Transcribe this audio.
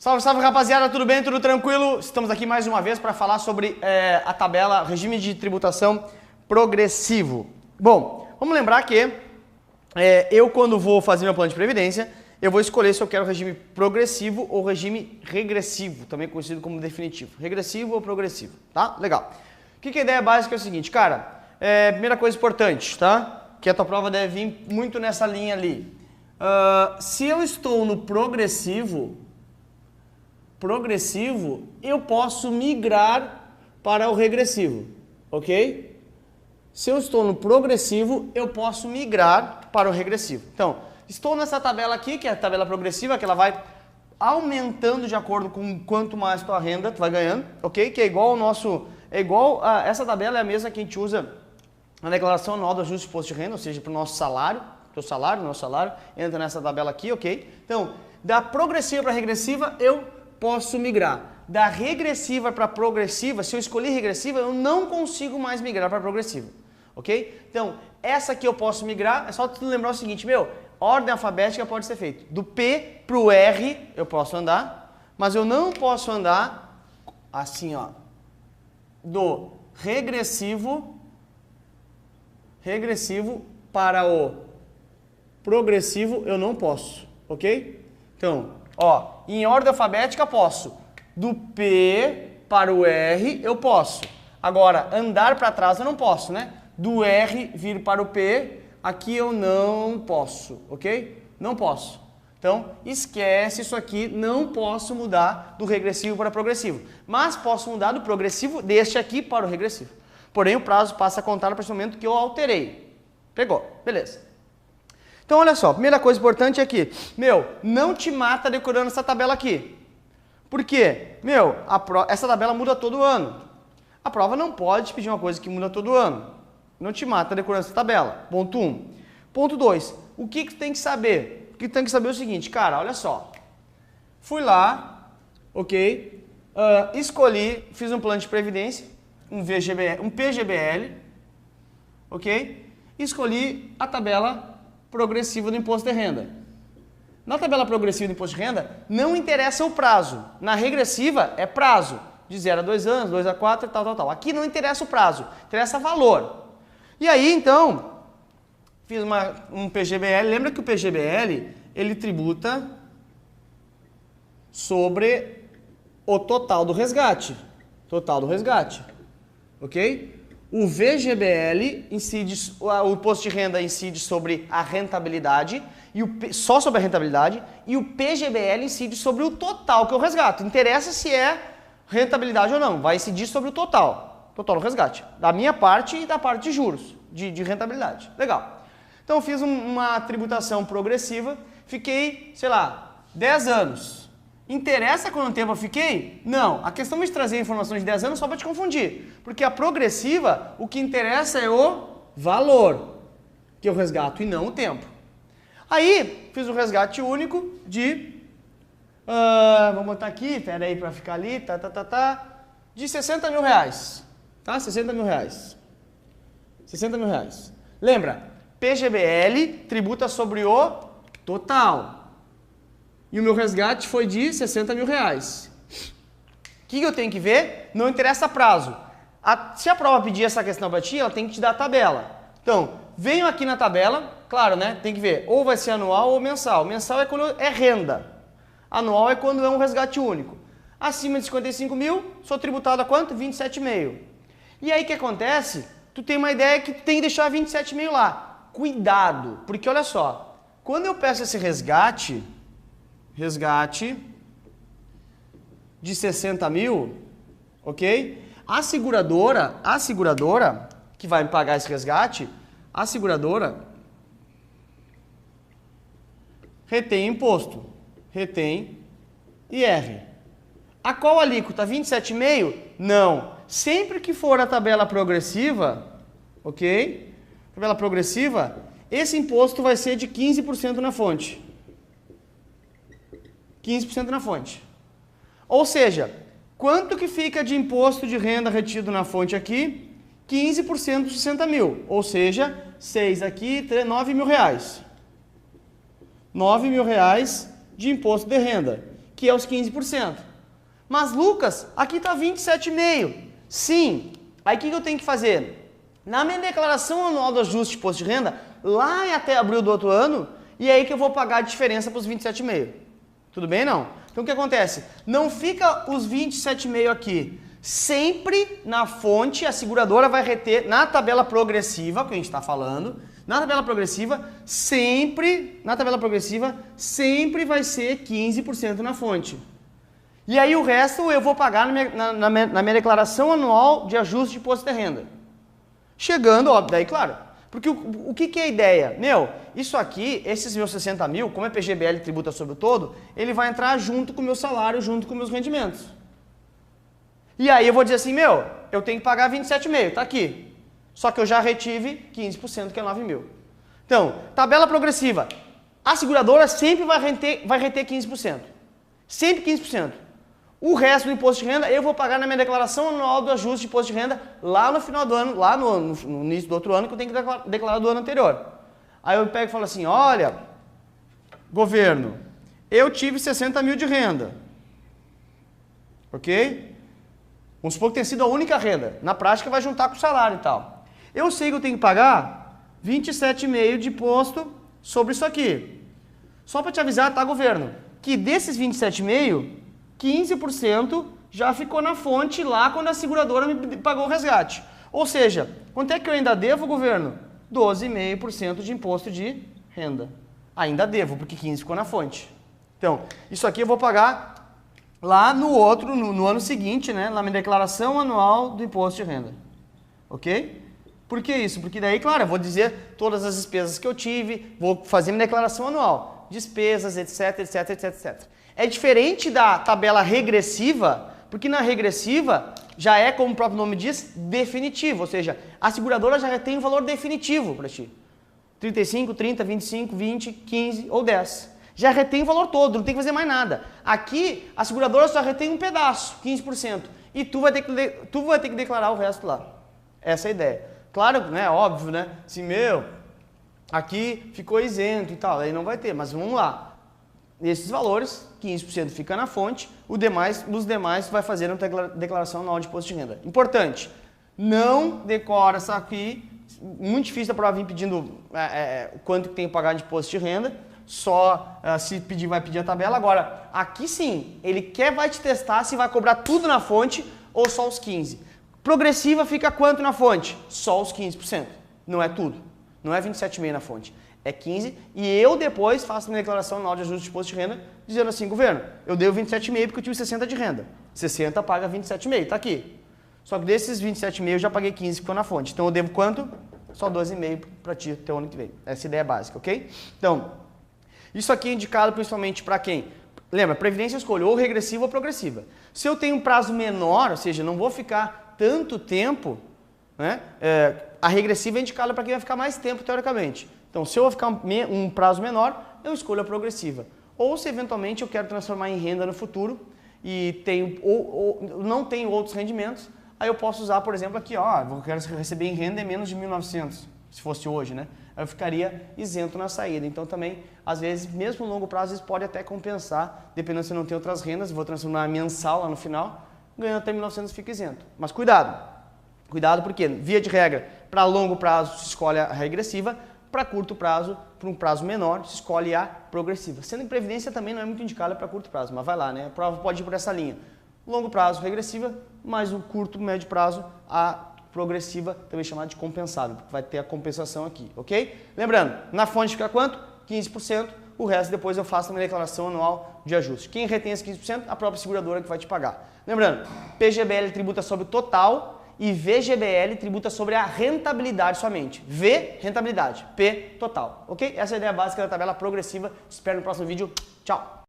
Salve, salve rapaziada, tudo bem? Tudo tranquilo? Estamos aqui mais uma vez para falar sobre a tabela regime de tributação progressivo. Bom, vamos lembrar que eu quando vou fazer meu plano de previdência, eu vou escolher se eu quero regime progressivo ou regime regressivo, também conhecido como definitivo. Regressivo ou progressivo, tá? Legal. O que a ideia básica é o seguinte, cara, primeira coisa importante, tá? Que a tua prova deve vir muito nessa linha ali. Se eu estou no progressivo, eu posso migrar para o regressivo, ok? Se eu estou no progressivo, eu posso migrar para o regressivo. Então, estou nessa tabela aqui, que é a tabela progressiva, que ela vai aumentando de acordo com quanto mais tua renda tu vai ganhando, ok? Que é igual ao nosso, essa tabela é a mesma que a gente usa na declaração anual do ajuste de imposto de renda, ou seja, para o nosso salário, nosso salário, entra nessa tabela aqui, ok? Então, da progressiva para regressiva, eu posso migrar. Da regressiva para progressiva, se eu escolher regressiva, eu não consigo mais migrar para progressiva, ok? Então, essa aqui eu posso migrar, é só tu lembrar o seguinte, ordem alfabética pode ser feita. Do P para o R eu posso andar, mas eu não posso andar assim, ó, do regressivo para o progressivo eu não posso, ok? Então, ó, em ordem alfabética posso. Do P para o R eu posso. Agora, andar para trás eu não posso, né? Do R vir para o P, aqui eu não posso, ok? Não posso. Então, esquece isso aqui, não posso mudar do regressivo para progressivo. Mas posso mudar do progressivo deste aqui para o regressivo. Porém, o prazo passa a contar a partir do momento que eu alterei. Pegou, beleza. Então, olha só, primeira coisa importante é que, não te mata decorando essa tabela aqui. Por quê? Essa tabela muda todo ano. A prova não pode pedir uma coisa que muda todo ano. Não te mata decorando essa tabela. Ponto 1. Ponto 2. O que tu tem que saber? O que tu tem que saber é o seguinte, cara, olha só. Fui lá, ok? Escolhi, fiz um plano de previdência, um PGBL, ok? Escolhi a tabela progressiva do imposto de renda. Na tabela progressiva do imposto de renda, não interessa o prazo. Na regressiva, é prazo. De 0 a 2 anos, 2 a 4, tal. Aqui não interessa o prazo, interessa valor. E aí, então, fiz um PGBL. Lembra que o PGBL, ele tributa sobre o total do resgate. Ok? O VGBL incide, o imposto de renda incide sobre a rentabilidade, só sobre a rentabilidade, e o PGBL incide sobre o total que eu resgato. Interessa se é rentabilidade ou não, vai incidir sobre o total do resgate, da minha parte e da parte de juros, de rentabilidade. Legal. Então eu fiz uma tributação progressiva, fiquei, sei lá, 10 anos. Interessa quanto tempo eu fiquei? Não. A questão de trazer informações de 10 anos só para te confundir. Porque a progressiva, o que interessa é o valor que eu resgato e não o tempo. Aí, fiz um resgate único de... vamos botar aqui, pera aí para ficar ali, de 60 mil reais. Tá? 60 mil reais. 60 mil reais. Lembra, PGBL tributa sobre o total. E o meu resgate foi de 60 mil reais. O que eu tenho que ver? Não interessa prazo. Se a prova pedir essa questão para ti, ela tem que te dar a tabela. Então, venho aqui na tabela, claro, né? Tem que ver, ou vai ser anual ou mensal. Mensal é quando é renda. Anual é quando é um resgate único. Acima de 55 mil, sou tributado a quanto? 27,5. E aí o que acontece? Tu tem uma ideia que tu tem que deixar 27,5 lá. Cuidado, porque olha só, quando eu peço esse resgate de 60 mil, ok? A seguradora que vai me pagar esse resgate, a seguradora retém imposto, retém IR. A qual alíquota? 27,5? Não. Sempre que for a tabela progressiva, ok? Tabela progressiva, esse imposto vai ser de 15% na fonte. 15% na fonte. Ou seja, quanto que fica de imposto de renda retido na fonte aqui? 15% dos 60 mil. Ou seja, 6 aqui, 9 mil reais. 9 mil reais de imposto de renda. que é os 15%. Mas, Lucas, aqui está 27,5%. Sim. Aí o que eu tenho que fazer? Na minha declaração anual do ajuste de imposto de renda, lá em até abril do outro ano, e aí que eu vou pagar a diferença para os 27,5%. Tudo bem, não? Então o que acontece? Não fica os 27,5% aqui. Sempre na fonte a seguradora vai reter, na tabela progressiva, que a gente está falando, na tabela progressiva sempre vai ser 15% na fonte. E aí o resto eu vou pagar na minha declaração anual de ajuste de imposto de renda. Chegando, ó, daí claro, porque o que é a ideia? Meu, isso aqui, esses meus 60 mil, como é PGBL tributa sobre o todo, ele vai entrar junto com o meu salário, junto com meus rendimentos. E aí eu vou dizer assim, meu, eu tenho que pagar 27,5, tá aqui. Só que eu já retive 15%, que é 9 mil. Então, tabela progressiva. A seguradora sempre vai reter 15%. Sempre 15%. O resto do imposto de renda eu vou pagar na minha declaração anual do ajuste de imposto de renda lá no final do ano, lá no início do outro ano, que eu tenho que declarar do ano anterior. Aí eu pego e falo assim, olha, governo, eu tive 60 mil de renda. Ok? Vamos supor que tenha sido a única renda. Na prática vai juntar com o salário e tal. Eu sei que eu tenho que pagar 27,5 de imposto sobre isso aqui. Só para te avisar, tá, governo? Que desses 27,5, 15% já ficou na fonte lá quando a seguradora me pagou o resgate. Ou seja, quanto é que eu ainda devo, governo? 12,5% de imposto de renda. Ainda devo, porque 15% ficou na fonte. Então, isso aqui eu vou pagar lá no ano seguinte, né, na minha declaração anual do imposto de renda. Ok? Por que isso? Porque daí, claro, eu vou dizer todas as despesas que eu tive, vou fazer minha declaração anual. Despesas, etc, etc, etc, etc. É diferente da tabela regressiva, porque na regressiva já é, como o próprio nome diz, definitivo. Ou seja, a seguradora já tem um valor definitivo para ti. 35, 30, 25, 20, 15 ou 10. Já retém o valor todo, não tem que fazer mais nada. Aqui, a seguradora só retém um pedaço, 15%. E tu vai ter que declarar o resto lá. Essa é a ideia. Claro, né, óbvio, né? Se, meu, aqui ficou isento e tal, aí não vai ter, mas vamos lá. Esses valores, 15% fica na fonte, os demais vai fazer uma declaração anual de imposto de renda. Importante, não decora essa aqui, muito difícil da prova vir pedindo quanto que tem que pagar de imposto de renda, só se pedir, vai pedir a tabela. Agora, aqui sim, ele vai te testar se vai cobrar tudo na fonte ou só os 15%. Progressiva fica quanto na fonte? Só os 15%, não é tudo, não é 27,5% na fonte. É 15%, e eu depois faço minha declaração anual de ajuste de imposto de renda, dizendo assim, governo, eu devo 27,5 porque eu tive 60 de renda. 60 paga 27,5, tá aqui. Só que desses 27,5 eu já paguei 15 que ficou na fonte. Então eu devo quanto? Só 12,5 para ti até o ano que vem. Essa é a ideia básica, ok? Então, isso aqui é indicado principalmente para quem? Lembra, previdência eu escolho ou regressiva ou progressiva. Se eu tenho um prazo menor, ou seja, não vou ficar tanto tempo, né? A regressiva é indicada para quem vai ficar mais tempo, teoricamente. Então, se eu vou ficar um prazo menor, eu escolho a progressiva. Ou se eventualmente eu quero transformar em renda no futuro e não tenho outros rendimentos, aí eu posso usar, por exemplo, aqui, ó, eu quero receber em renda menos de 1.900, se fosse hoje, né? Aí eu ficaria isento na saída. Então também, às vezes, mesmo no longo prazo, isso pode até compensar, dependendo se eu não tenho outras rendas, vou transformar mensal lá no final, ganhando até 1.900 fica isento. Mas cuidado! Cuidado porque, via de regra, para longo prazo se escolhe a regressiva, para curto prazo, para um prazo menor, se escolhe a progressiva. Sendo que previdência também não é muito indicada para curto prazo, mas vai lá, né? A prova pode ir por essa linha. Longo prazo, regressiva, mas o curto, médio prazo, a progressiva, também chamada de compensável, porque vai ter a compensação aqui, ok? Lembrando, na fonte fica quanto? 15%, o resto depois eu faço a minha declaração anual de ajuste. Quem retém esse 15%? A própria seguradora que vai te pagar. Lembrando, PGBL tributa sobre o total, e VGBL tributa sobre a rentabilidade somente. V, rentabilidade. P, total. Ok? Essa é a ideia básica da tabela progressiva. Espero no próximo vídeo. Tchau!